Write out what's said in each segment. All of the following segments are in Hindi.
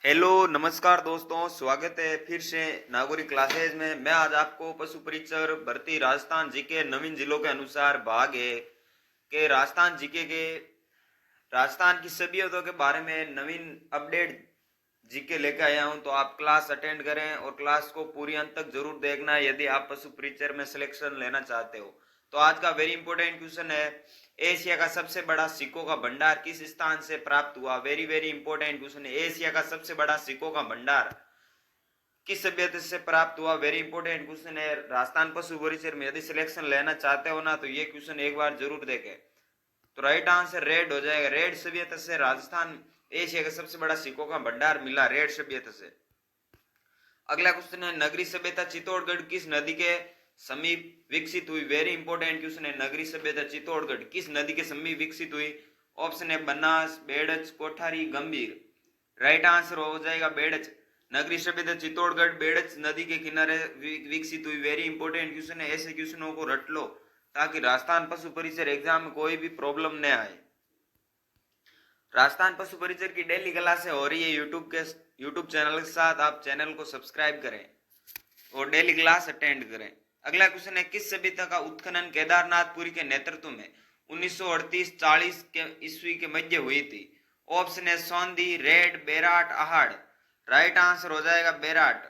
हेलो नमस्कार दोस्तों, स्वागत है फिर से नागौरी क्लासेज में। मैं आज आपको पशु परीक्षक भर्ती राजस्थान जीके नवीन जिलों के अनुसार भाग है के राजस्थान जीके के राजस्थान की सभ्यता के बारे में नवीन अपडेट जीके लेकर आया हूं। तो आप क्लास अटेंड करें और क्लास को पूरी अंत तक जरूर देखना यदि आप पशु परीक्षक में सिलेक्शन लेना चाहते हो। तो आज का वेरी इंपॉर्टेंट क्वेश्चन है, एशिया का सबसे बड़ा सिक्कों का भंडार किस स्थान से प्राप्त हुआ। वेरी वेरी इंपॉर्टेंट क्वेश्चन है, एशिया का सबसे बड़ा सिक्कों का भंडार किस सभ्यता से प्राप्त हुआ। वेरी इंपॉर्टेंट क्वेश्चन है। राजस्थान पशु परिसर में यदि सिलेक्शन लेना चाहते हो ना तो ये क्वेश्चन एक बार जरूर देखें। तो राइट आंसर रेड हो जाएगा। रेड सभ्यता से राजस्थान एशिया का सबसे बड़ा सिक्कों का भंडार मिला रेड सभ्यता से। अगला क्वेश्चन है, नगरी सभ्यता चित्तौड़गढ़ किस नदी के समीप विकसित हुई। वेरी इंपॉर्टेंट क्वेश्चन है, नगरी सभ्यता चित्तौड़गढ़ किस नदी के समीप विकसित हुई। ऑप्शन है बनास, बेड़च, कोठारी, गंभीर। राइट आंसर हो जाएगा बेड़च। नगरी सभ्यता चित्तौड़गढ़ बेड़च नदी के किनारे विकसित हुई। वेरी इंपॉर्टेंट क्वेश्चन है, ऐसे क्वेश्चनों को रट लो ताकि राजस्थान पशु परिसर एग्जाम में कोई भी प्रॉब्लम न आए। राजस्थान पशु परिसर की डेली क्लासें हो रही है यूट्यूब चैनल के साथ। आप चैनल को सब्सक्राइब करें और डेली क्लास अटेंड करें। अगला क्वेश्चन है, किस सभ्यता का उत्खनन केदारनाथपुरी के नेतृत्व में 1938-40 के ईस्वी के मध्य हुई थी। ऑप्शन है सौंधी, रेड, बेराट, आहड़। राइट आंसर हो जाएगा बेराट।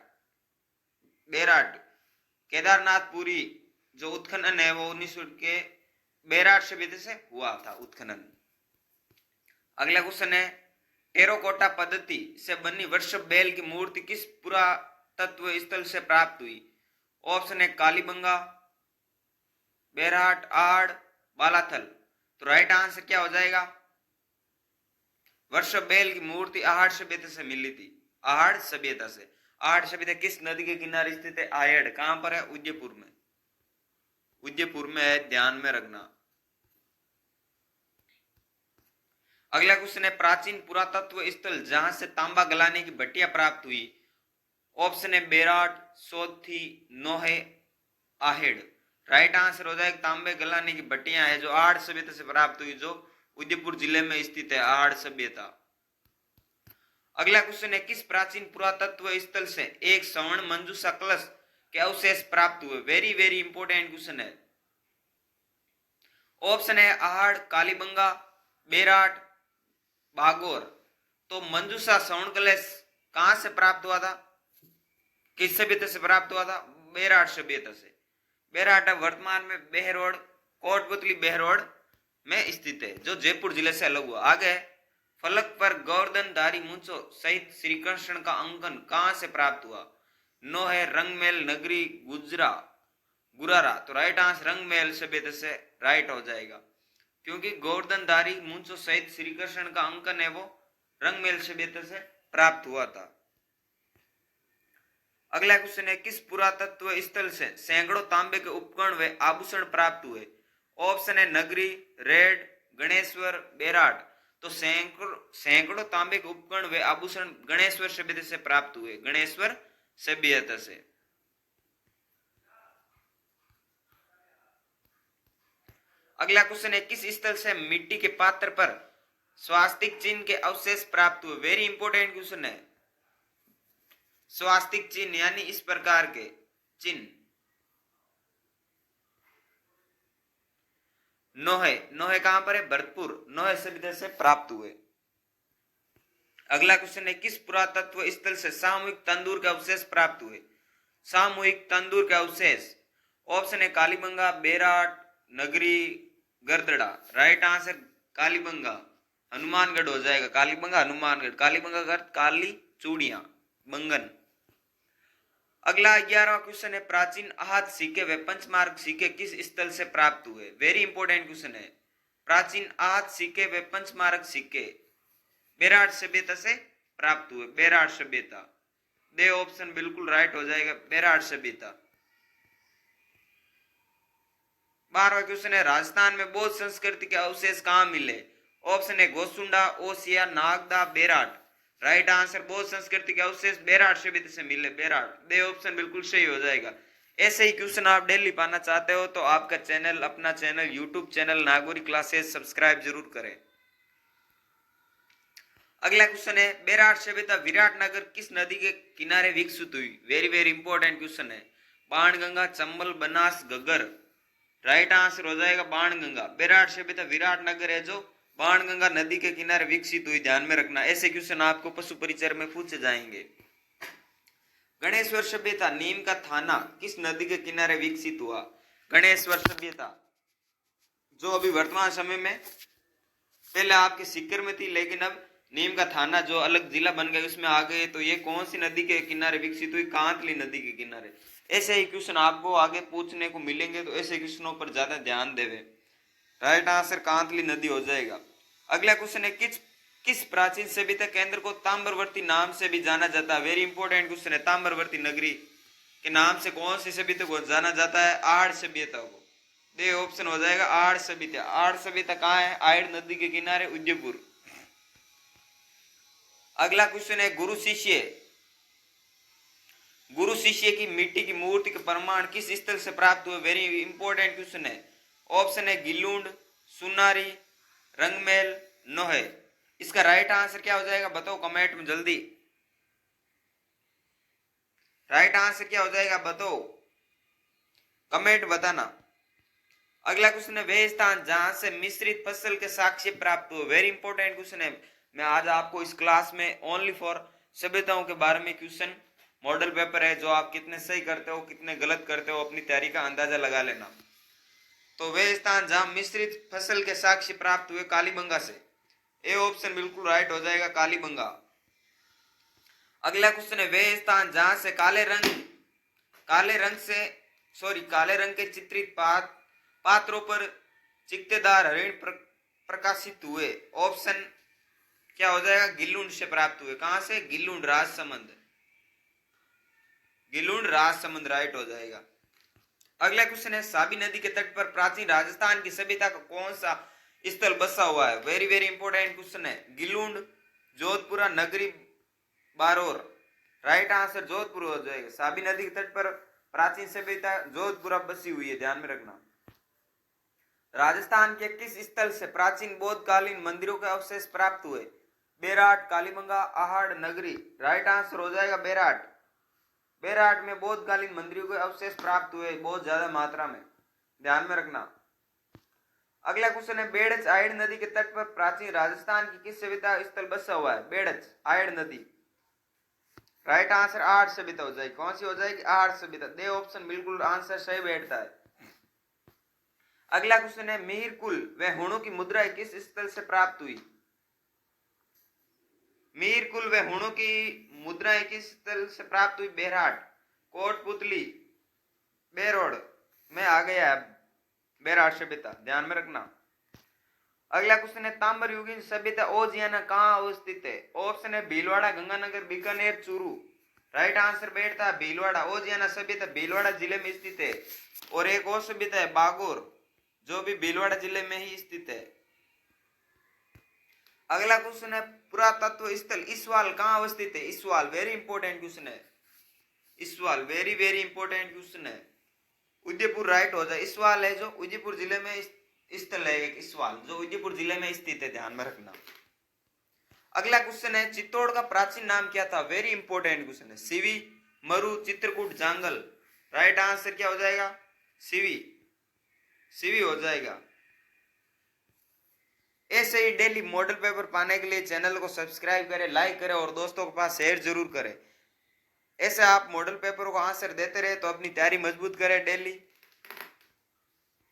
बेराट केदारनाथपुरी जो उत्खनन है वो 1900 के बेराट सभ्यता से हुआ था उत्खनन। अगला क्वेश्चन है, टेराकोटा पद्धति से बनी वृषभ बैल की मूर्ति किस पुरातत्व स्थल से प्राप्त हुई। ऑप्शन है कालीबंगा, बेरहाट, आहड़, बालाथल। तो राइट आंसर क्या हो जाएगा, वृषभ बैल की मूर्ति आहड़ सभ्यता से मिली थी। आहड़ सभ्यता से। आहड़ सभ्यता किस नदी के किनारे स्थित है। आहड़ कहां पर है, उदयपुर में। उदयपुर में है, ध्यान में रखना। अगला क्वेश्चन है, प्राचीन पुरातत्व स्थल जहां से तांबा गलाने की भट्टियां प्राप्त हुई। ऑप्शन है बेराट, सोथी, नोहे, आहेड़। राइट आंसर हो जाएगा तांबे गलाने की भट्टियां है जो आहड़ सभ्यता से प्राप्त हुई, जो उदयपुर जिले में स्थित है आहड़ सभ्यता। अगला क्वेश्चन है, किस प्राचीन पुरातत्व स्थल से एक स्वर्ण मंजूषा कलश के अवशेष प्राप्त हुए। वेरी वेरी इंपॉर्टेंट क्वेश्चन है। ऑप्शन है आहड़, कालीबंगा, बेराट, भागोर। तो मंजूषा स्वर्ण कलश कहां से प्राप्त हुआ था, किस सभ्यता से प्राप्त हुआ था। बेराट सभ्यता से। बेराट वर्तमान में बहरोड, कोटपुतली बहरोड में स्थित है जो जयपुर जिले से अलग हुआ। आगे, फलक पर गोवर्धनधारी मूंछों सहित श्री कृष्ण का अंकन कहां से प्राप्त हुआ। नो है रंगमेल, नगरी, गुरारा। तो राइट आंसर रंगमेल सभ्यता से राइट हो जाएगा, क्योंकि गोवर्धनधारी मूंछों सहित श्री कृष्ण का अंकन है वो रंगमेल सभ्यता से प्राप्त हुआ था। अगला क्वेश्चन है, किस पुरातत्व स्थल से सैकड़ों तांबे के उपकरण व आभूषण प्राप्त हुए। ऑप्शन है नगरी, रेड, गणेश्वर, बेराट। तो सैकड़ों तांबे के उपकरण व आभूषण गणेश्वर सभ्यता से प्राप्त हुए, गणेश्वर सभ्यता से। अगला क्वेश्चन है, किस स्थल से मिट्टी के पात्र पर स्वास्तिक चिन्ह के अवशेष प्राप्त हुए। वेरी इंपॉर्टेंट क्वेश्चन है। स्वास्तिक चिन्ह यानी इस प्रकार के चिन्ह। नोहे, नोहे कहां पर है, भरतपुर, नोहे सभ्यता से प्राप्त हुए। अगला क्वेश्चन है, किस पुरातत्व स्थल से सामूहिक तंदूर के अवशेष प्राप्त हुए। सामूहिक तंदूर के अवशेष। ऑप्शन है कालीबंगा, बेराट, नगरी, गरदड़ा। राइट आंसर कालीबंगा, हनुमानगढ़ हो जाएगा। कालीबंगा हनुमानगढ़, कालीबंगा का अर्थ काली चूड़ियां, बंगन। अगला 11वां क्वेश्चन है, प्राचीन आहत सिक्के व पंचमार्क सिक्के किस स्थल से प्राप्त हुए। वेरी इंपॉर्टेंट क्वेश्चन है। प्राचीन आहत सिक्के व पंचमार्क सिक्के बेराट सभ्यता से प्राप्त हुए, बेराट सभ्यता। दे ऑप्शन बिल्कुल राइट हो जाएगा, बेराट सभ्यता। 12वां क्वेश्चन है, राजस्थान में बौद्ध संस्कृति के अवशेष कहां मिले। ऑप्शन है गोसुंडा, ओसिया, नागदा, बेराट। राइट आंसर बौद्ध संस्कृति के अवशेष बेराट सभ्यता से मिले, बेराट। दे ऑप्शन बिल्कुल सही हो जाएगा। ऐसे ही क्वेश्चन आप डेली पाना चाहते हो तो आपका चैनल, अपना channel YouTube channel Nagori classes subscribe जरूर करें। अगला क्वेश्चन है बेराट सभ्यता विराटनगर किस नदी के किनारे विकसित हुई? वेरी वेरी इंपॉर्टेंट क्वेश्चन है। बाणगंगा, चंबल, बनास, घग्गर। राइट आंसर हो जाएगा बाणगंगा। बेराट सभ्यता विराटनगर है जो बाणगंगा नदी के किनारे विकसित हुई, ध्यान में रखना। ऐसे क्वेश्चन आपको पशु परिचय में पूछे जाएंगे। गणेश्वर सभ्यता नीम का थाना किस नदी के किनारे विकसित हुआ? गणेश्वर सभ्यता जो अभी वर्तमान समय में, पहले आपके सीकर में थी लेकिन अब नीम का थाना जो अलग जिला बन गया उसमें आ गए, तो ये कौन सी नदी के किनारे विकसित हुई? कांतली नदी के किनारे। ऐसे ही क्वेश्चन आपको आगे पूछने को मिलेंगे, तो ऐसे क्वेश्चनों पर ज्यादा ध्यान देवे। राइट आंसर कांतली नदी हो जाएगा। अगला क्वेश्चन है किस प्राचीन सभ्यता केंद्र को ताम्रवर्ती नाम से भी जाना जाता है? वेरी इंपॉर्टेंट क्वेश्चन है। ताम्रवर्ती नगरी के नाम से कौन सी सभ्यता को जाना जाता है? आड़ सभ्यता को। दे ऑप्शन हो जाएगा आड़ सभ्यता। आड़ सभ्यता कहाँ है? आड़ नदी के किनारे, उदयपुर। अगला क्वेश्चन है गुरु शिष्य की मिट्टी की मूर्ति के प्रमाण किस स्थल से प्राप्त हुए? वेरी इंपॉर्टेंट क्वेश्चन है। ऑप्शन है गिलुंड, सुनारी, रंगमेल, नोहे। इसका राइट आंसर क्या हो जाएगा बताओ कमेंट में जल्दी। राइट आंसर क्या हो जाएगा बताओ, कमेंट बताना। अगला क्वेश्चन है वे स्थान जहां से मिश्रित फसल के साक्ष्य प्राप्त हुए। वेरी इंपॉर्टेंट क्वेश्चन है। मैं आज आपको इस क्लास में ओनली फॉर सभ्यताओं के बारे में क्वेश्चन, मॉडल पेपर है, जो आप कितने सही करते हो कितने गलत करते हो अपनी तैयारी का अंदाजा लगा लेना। तो वे स्थान जहां मिश्रित फसल के साक्ष्य प्राप्त हुए, कालीबंगा से। ए ऑप्शन बिल्कुल राइट हो जाएगा, कालीबंगा। अगला क्वेश्चन है वे स्थान जहां से काले रंग के चित्रित पात्रों पर चित्तेदार हरिण प्रकाशित हुए। ऑप्शन क्या हो जाएगा? गिलुंड से प्राप्त हुए। कहां से? गिलुंड, राजसमंद। गिलुंड, राजसमंद राइट हो जाएगा। अगला क्वेश्चन है साबी नदी के तट पर प्राचीन राजस्थान की सभ्यता का कौन सा स्थल बसा हुआ है? वेरी वेरी इंपॉर्टेंट क्वेश्चन है। गिलुंड, जोधपुरा, नगरी, बारोर। राइट आंसर जोधपुर हो जाएगा। साबी नदी के तट पर प्राचीन सभ्यता जोधपुरा बसी हुई है, ध्यान में रखना। राजस्थान के किस स्थल से प्राचीन बौद्धकालीन मंदिरों के अवशेष प्राप्त हुए? बेराट, कालीबंगा, आहड़, नगरी। राइट आंसर हो जाएगा बेराट। बेराट में बौद्धकालीन मंदिरों के अवशेष प्राप्त हुए बहुत ज्यादा मात्रा में, ध्यान में रखना। अगला क्वेश्चन है बेड़च आयड़ नदी के तट पर प्राचीन राजस्थान की किस सभ्यता स्थल बसा हुआ है? बेड़च आयड़ नदी। राइट आंसर आठ सभ्यता हो जाएगी। कौन सी हो जाएगी? आठ सभ्यता। दे ऑप्शन बिल्कुल आंसर सही बैठता है। अगला क्वेश्चन है मीरकुल व हुणों की मुद्राएं किस स्थल से प्राप्त हुई? मीरकुल व हुणों की मुद्राएं किस स्थल से प्राप्त हुई? बेरहाट, कोटपुतली, बेरोड में आ गया है बेरहाट सभ्यता, ध्यान में रखना। अगला क्वेश्चन है ताम्र युगीन सभ्यता ओजियाना कहाँ अवस्थित है? ऑप्शन है भीलवाड़ा, गंगानगर, बीकानेर, चूरू। राइट आंसर बैठता है भीलवाड़ा। ओजियाना सभ्यता भीलवाड़ा जिले में स्थित है। और एक और सभ्यता है बागोर जो भी भीलवाड़ा जिले में ही स्थित है। अगला क्वेश्चन है पुरातत्व स्थल इसवाल कहाँ अवस्थित है? इसवाल वेरी इंपॉर्टेंट क्वेश्चन है। इसवाल वेरी वेरी इंपॉर्टेंट क्वेश्चन है। उदयपुर राइट हो जाए। इसवाल है जो उदयपुर जिले में स्थल है, एक इसवाल जो उदयपुर जिले में स्थित है, ध्यान में रखना। अगला क्वेश्चन है चित्तौड़ का प्राचीन नाम क्या था? वेरी इंपॉर्टेंट क्वेश्चन है। सिवी, मरु, चित्रकूट, जांगल। राइट आंसर क्या हो जाएगा? सिवी। सिवी हो जाएगा। ऐसे ही डेली मॉडल पेपर पाने के लिए चैनल को सब्सक्राइब करें, लाइक करें और दोस्तों के पास शेयर जरूर करें। ऐसे आप मॉडल पेपर को आंसर देते रहे तो अपनी तैयारी मजबूत करें डेली।